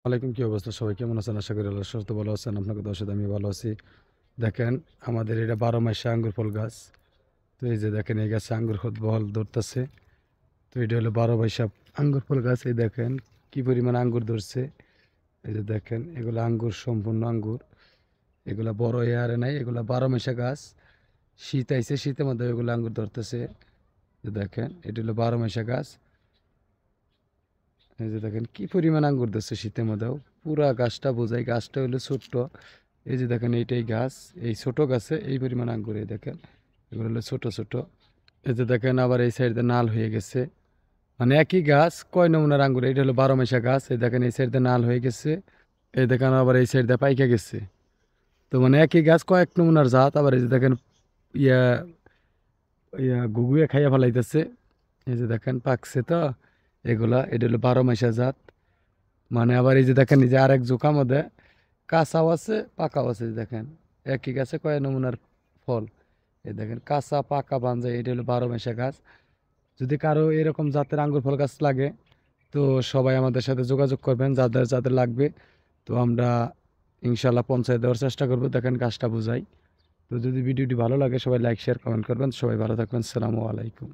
ওয়ালাইকুম, কি অবস্থা? সবাই কেমন আছেন? আশা করি আল্লাহর সুস্থ ভালো আছেন। আপনাকে দর্শক আমি ভালো আছি। দেখেন, আমাদের এটা 12 মাসে আঙ্গুর ফল গাছ। তো এই যে দেখেন, এই গাছে আঙ্গুর ফল ধরতেছে। তো এটা হলো 12 মাসা আঙ্গুর ফল গাছ। এই দেখেন কি পরিমাণ আঙ্গুর ধরছে। এই যে দেখেন, এগুলো আঙ্গুর, সম্পূর্ণ আঙ্গুর। এগুলা বড় আরে নাই, এগুলা 12 মাসা গাছ। শীত আইছে, শীতের মধ্যে এগুলো আঙ্গুর ধরতেছে। যে দেখেন, এটা হলো 12 মাসা গাছ। এই যে দেখেন কি পরিমাণ আঙ্গুর ধরছে শীতের মধ্যেও। পুরা গাছটা বোঝাই, গাছটা হলো ছোট্ট। এই যে দেখেন, এইটাই গাছ। এই ছোট গাছে এই পরিমাণ আঙ্গুর। এই দেখেন, এগুলো হলো ছোট ছোট। এই যে দেখেন, আবার এই সাইডে নাল হয়ে গেছে। মানে একই গাছ, কয় নমুনার আঙ্গুর। এটা হলো 12 মাসা গাছ। এই দেখেন, এই সাইডে নাল হয়ে গেছে। এই দেখেন, আবার এই সাইডে পাইকা গেছে। তো মানে একই গাছ, কয়েক নমুনার জাত। আবার এই যে দেখেন, ইয়া ইয়া গুগুয়ে খাইয়া ফেলাইতেছে। এই যে দেখেন পাকছে তো এগুলা। এটা হলো 12 মাসা জাত। মানে আবার এই যে দেখেন, এই যে আরেক জোকা মধ্যে কাঁচাও আছে, পাকাও আছে। এই যে দেখেন, একই গাছে কয় নমুনার ফল। এই দেখেন, কাঁচা পাকা বাঞ্জা। এটা হলো 12 মাসা গাছ। যদি কারো এরকম জাতের আঙ্গুর ফল গাছ লাগে, তো সবাই আমাদের সাথে যোগাযোগ করবেন, যাদের যাদের লাগবে। তো আমরা ইনশাল্লাহ পৌঁছায় দেওয়ার চেষ্টা করবো। দেখেন গাছটা বুঝাই। তো যদি ভিডিওটি ভালো লাগে, সবাই লাইক শেয়ার কমেন্ট করবেন। সবাই ভালো থাকবেন। আসসালামু আলাইকুম।